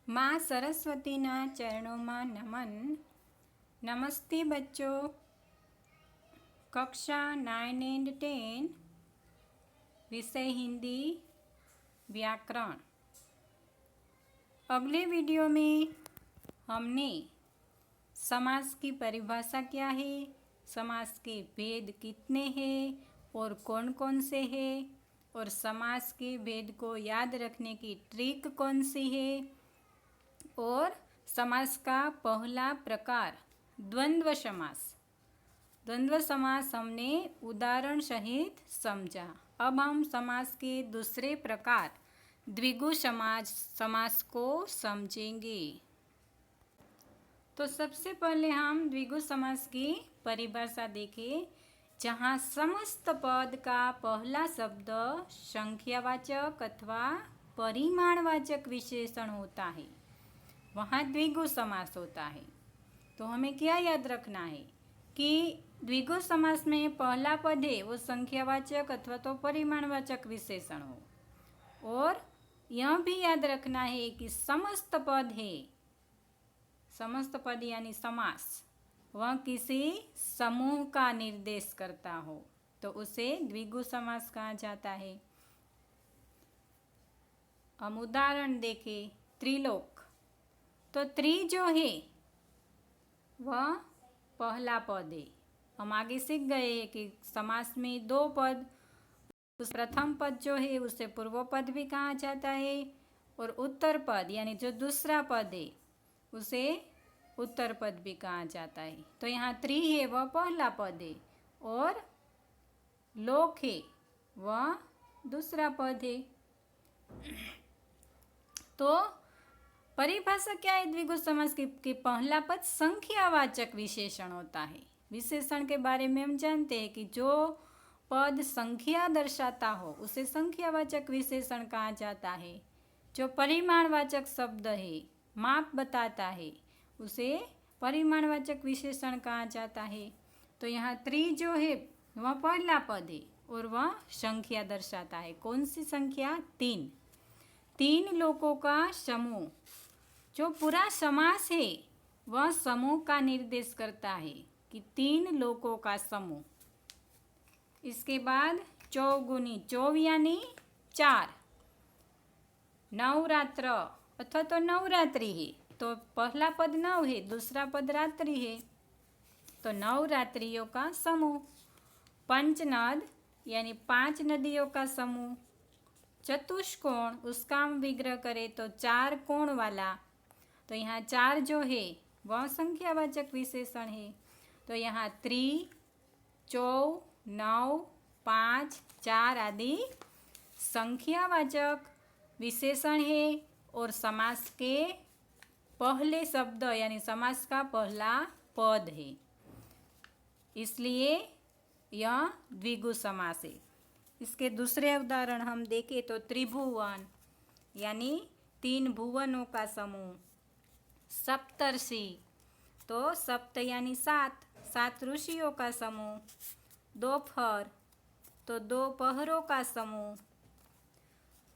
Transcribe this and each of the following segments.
माँ सरस्वतीना चरणों में नमन। नमस्ते बच्चों। कक्षा 9 एंड 10 विषय हिंदी व्याकरण। अगले वीडियो में हमने समास की परिभाषा क्या है, समास के भेद कितने हैं और कौन कौन से हैं, और समास के भेद को याद रखने की ट्रिक कौन सी है, और समास का पहला प्रकार द्वंद्व समास। द्वंद्व समास हमने उदाहरण सहित समझा। अब हम समास के दूसरे प्रकार द्विगु समास को समझेंगे। तो सबसे पहले हम द्विगु समास की परिभाषा देखें, जहाँ समस्त पद का पहला शब्द संख्यावाचक अथवा परिमाणवाचक विशेषण होता है, वहाँ द्विगु समास होता है। तो हमें क्या याद रखना है कि द्विगु समास में पहला पद है वो संख्यावाचक अथवा तो परिमाणवाचक विशेषण हो, और यह भी याद रखना है कि समस्त पद है, समस्त पद यानी समास, वह किसी समूह का निर्देश करता हो तो उसे द्विगु समास कहा जाता है। हम उदाहरण देखें, त्रिलोक। तो त्रि जो है वह पहला पद है। हम आगे सीख गए हैं कि समास में दो पद, उस प्रथम पद जो है उसे पूर्व पद भी कहा जाता है, और उत्तर पद यानी जो दूसरा पद है उसे उत्तर पद भी कहा जाता है। तो यहाँ त्रि है वह पहला पद है, और लोक है वह दूसरा पद है। तो परिभाषा क्या है द्विगु समास की कि पहला पद संख्यावाचक विशेषण होता है। विशेषण के बारे में हम जानते हैं कि जो पद संख्या दर्शाता हो उसे संख्यावाचक विशेषण कहा जाता है। जो परिमाणवाचक शब्द है, माप बताता है, उसे परिमाणवाचक विशेषण कहा जाता है। तो यहाँ त्रि जो है वह पहला पद है और वह संख्या दर्शाता है। कौन सी संख्या? 3। 3 लोगों का समूह। जो पूरा समास है वह समूह का निर्देश करता है कि 3 लोगों का समूह। इसके बाद चौगुनी, चौ यानी 4, नवरात्र अथवा तो नवरात्रि है, तो पहला पद नव है, दूसरा पद रात्रि है, तो नवरात्रियों का समूह। पंचनद यानी 5 नदियों का समूह। चतुष्कोण, उसका हम विग्रह करें तो 4 कोण वाला, तो यहाँ 4 जो है वह संख्यावाचक विशेषण है। तो यहाँ त्रि, चौ, 9, 5, 4 आदि संख्यावाचक विशेषण है, और समास के पहले शब्द यानी समास का पहला पद है, इसलिए यह द्विगु समास है। इसके दूसरे उदाहरण हम देखें तो त्रिभुवन यानी 3 भुवनों का समूह। सप्तर्षि, तो सप्त यानी 7 ऋषियों का समूह। दोपहर, तो 2 पहरों का समूह।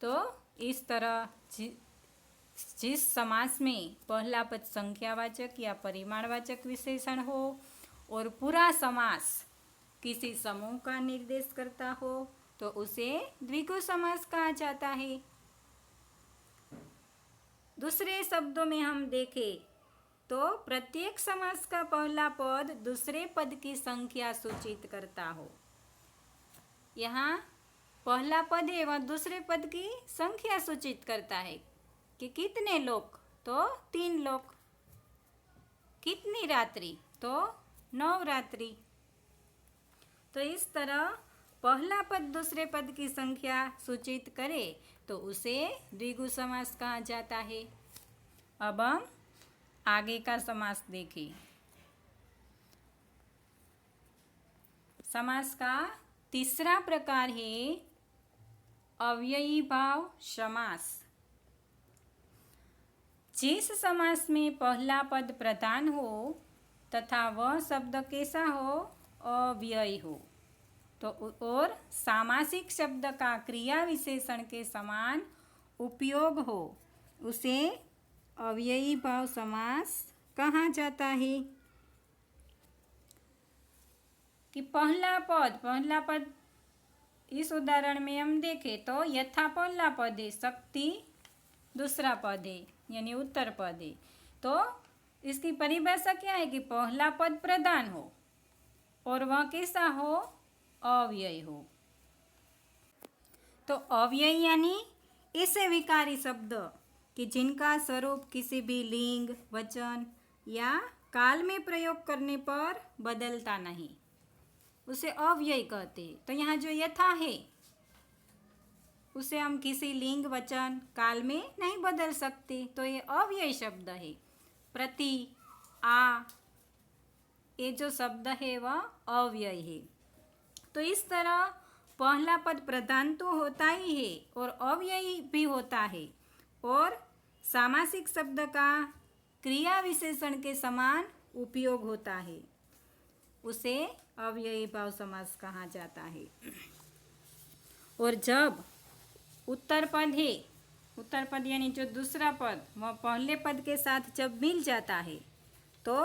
तो इस तरह जिस समास में पहला पद संख्यावाचक या परिमाणवाचक विशेषण हो और पूरा समास किसी समूह का निर्देश करता हो तो उसे द्विगु समास कहा जाता है। दूसरे शब्दों में हम देखें तो प्रत्येक समास का पहला पद दूसरे पद की संख्या सूचित करता हो। यहाँ पहला पद है वह दूसरे पद की संख्या सूचित करता है कि कितने लोग, तो 3 लोग। कितनी रात्रि, तो नवरात्रि। तो इस तरह पहला पद दूसरे पद की संख्या सूचित करे तो उसे द्विगु समास कहा जाता है। अब हम आगे का समास देखें। समास का तीसरा प्रकार है अव्ययी भाव समास। जिस समास में पहला पद प्रधान हो तथा वह शब्द कैसा हो? अव्ययी हो, तो और सामासिक शब्द का क्रिया विशेषण के समान उपयोग हो, उसे अव्ययी भाव समास कहा जाता है? कि पहला पद इस उदाहरण में हम देखें तो यथा पहला पद है, शक्ति दूसरा पद है यानी उत्तर पद है। तो इसकी परिभाषा क्या है कि पहला पद प्रधान हो और वह कैसा हो? अव्यय हो। तो अव्यय यानी ऐसे विकारी शब्द कि जिनका स्वरूप किसी भी लिंग, वचन या काल में प्रयोग करने पर बदलता नहीं, उसे अव्यय कहते हैं। तो यहाँ जो यथा है उसे हम किसी लिंग, वचन, काल में नहीं बदल सकते, तो ये अव्यय शब्द है। प्रति, आ, ये जो शब्द है वह अव्यय है। तो इस तरह पहला पद प्रधान तो होता ही है और अव्ययी भी होता है, और सामासिक शब्द का क्रिया विशेषण के समान उपयोग होता है, उसे अव्ययी भाव समास कहा जाता है। और जब उत्तर पद यानी जो दूसरा पद वह पहले पद के साथ जब मिल जाता है तो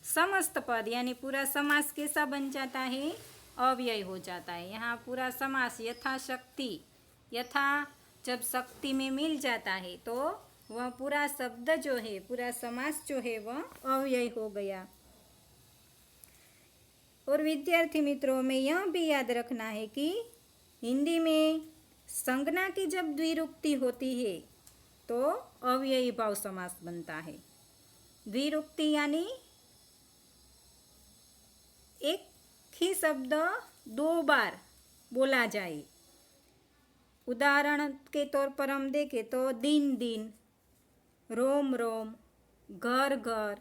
समस्त पद यानी पूरा समास कैसा बन जाता है? अव्यय हो जाता है। यहाँ पूरा समास यथाशक्ति, यथा जब शक्ति में मिल जाता है तो वह पूरा शब्द जो है, पूरा समास जो है वह अव्यय हो गया। और विद्यार्थी मित्रों में यह भी याद रखना है कि हिंदी में संज्ञा की जब द्विरुक्ति होती है तो अव्ययी भाव समास बनता है। द्विरुक्ति यानी एक ही शब्द दो बार बोला जाए। उदाहरण के तौर पर हम देखें तो दिन दिन, रोम रोम, घर घर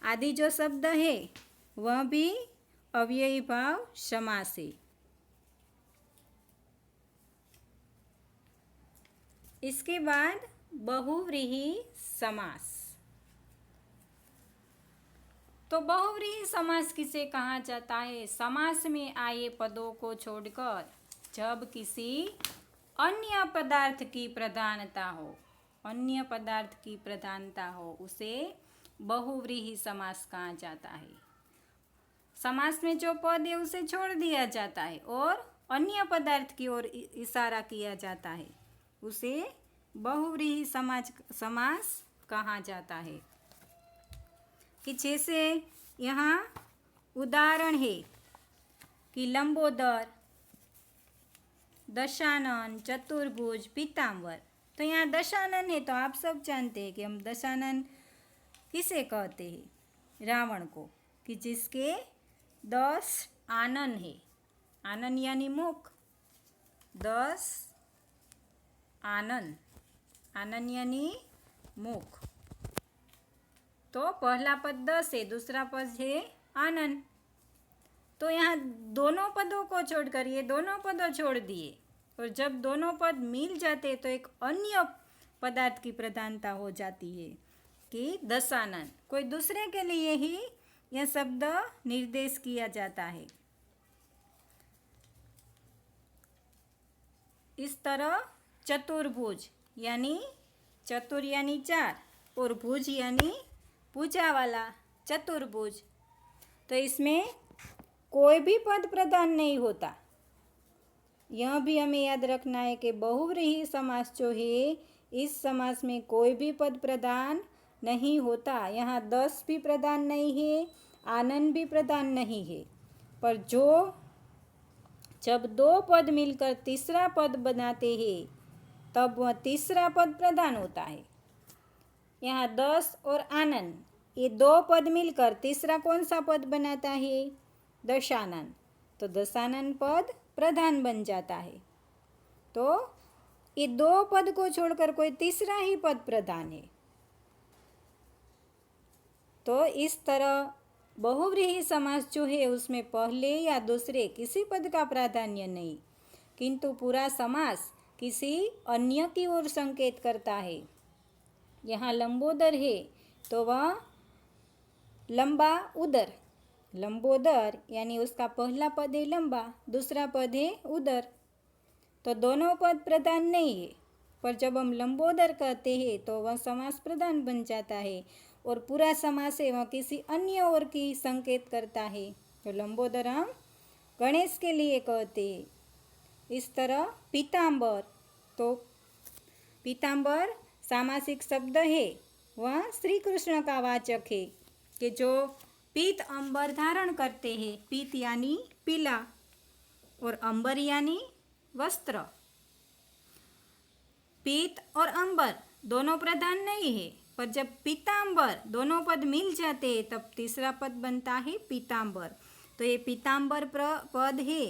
आदि जो शब्द है वह भी अव्ययी भाव समास है। इसके बाद बहुव्रीहि समास। तो बहुव्रीहि समास किसे कहा जाता है? समास में आए पदों को छोड़कर जब किसी अन्य पदार्थ की प्रधानता हो, अन्य पदार्थ की प्रधानता हो, उसे बहुव्रीहि समास कहा जाता है। समास में जो पद है उसे छोड़ दिया जाता है और अन्य पदार्थ की ओर इशारा किया जाता है, उसे बहुव्रीहि समास कहा जाता है। कि जैसे यहाँ उदाहरण है कि लंबोदर, दशानन, चतुर्भुज, पीताम्बर। तो यहाँ दशानन है तो आप सब जानते हैं कि हम दशानन किसे कहते हैं? रावण को, कि जिसके 10 आनन है। आनन यानी मुख, 10 आनन, आनन यानी मुख। तो पहला पद 10 है, दूसरा पद है आनन। तो यहाँ दोनों पदों को छोड़कर ये दोनों पदों छोड़ दिए, और जब दोनों पद मिल जाते तो एक अन्य पदार्थ की प्रधानता हो जाती है कि दशानन, कोई दूसरे के लिए ही यह शब्द निर्देश किया जाता है। इस तरह चतुर्भुज यानी चतुर यानी 4 और भुज यानी पूजा वाला, चतुर्भुज। तो इसमें कोई भी पद प्रधान नहीं होता। यह भी हमें याद रखना है कि बहुव्रीहि समास जो है इस समास में कोई भी पद प्रधान नहीं होता। यहाँ 10 भी प्रधान नहीं है, आनन भी प्रधान नहीं है, पर जब 2 पद मिलकर तीसरा पद बनाते हैं तब वह तीसरा पद प्रधान होता है। यहाँ 10 और आनन ये 2 पद मिलकर तीसरा कौन सा पद बनाता है? दशानन। तो दशानन पद प्रधान बन जाता है। तो ये 2 पद को छोड़कर कोई तीसरा ही पद प्रधान है। तो इस तरह बहुव्रीहि समास जो है उसमें पहले या दूसरे किसी पद का प्राधान्य नहीं, किंतु पूरा समास किसी अन्य की ओर संकेत करता है। यहाँ लंबोदर है तो वह लंबा उदर, लंबोदर यानी उसका पहला पद है लंबा, दूसरा पद है उदर। तो दोनों पद प्रधान नहीं है, पर जब हम लंबोदर कहते हैं तो वह समास प्रधान बन जाता है और पूरा समास है वह किसी अन्य और की संकेत करता है। तो लंबोदर हम गणेश के लिए कहते हैं। इस तरह पीताम्बर, तो पीताम्बर सामासिक शब्द है, वह श्री कृष्ण का वाचक है कि जो पीत अंबर धारण करते हैं। पीत यानी पीला और अंबर यानी वस्त्र। पीत और अंबर दोनों प्रधान नहीं है, पर जब पीताम्बर दोनों पद मिल जाते हैं तब तीसरा पद बनता है पीताम्बर। तो ये पीताम्बर पद है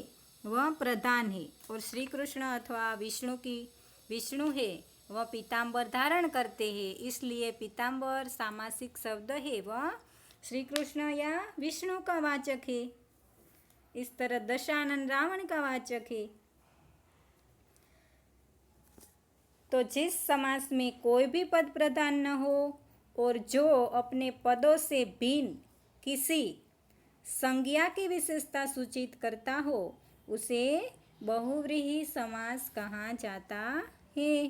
वह प्रधान है और श्री कृष्ण अथवा विष्णु है वह पीताम्बर धारण करते हैं, इसलिए पीताम्बर सामासिक शब्द है, वह श्री कृष्ण या विष्णु का वाचक है। इस तरह दशानन रावण का वाचक है। तो जिस समास में कोई भी पद प्रधान न हो और जो अपने पदों से भिन्न किसी संज्ञा की विशेषता सूचित करता हो उसे बहुव्रीहि समास कहा जाता है।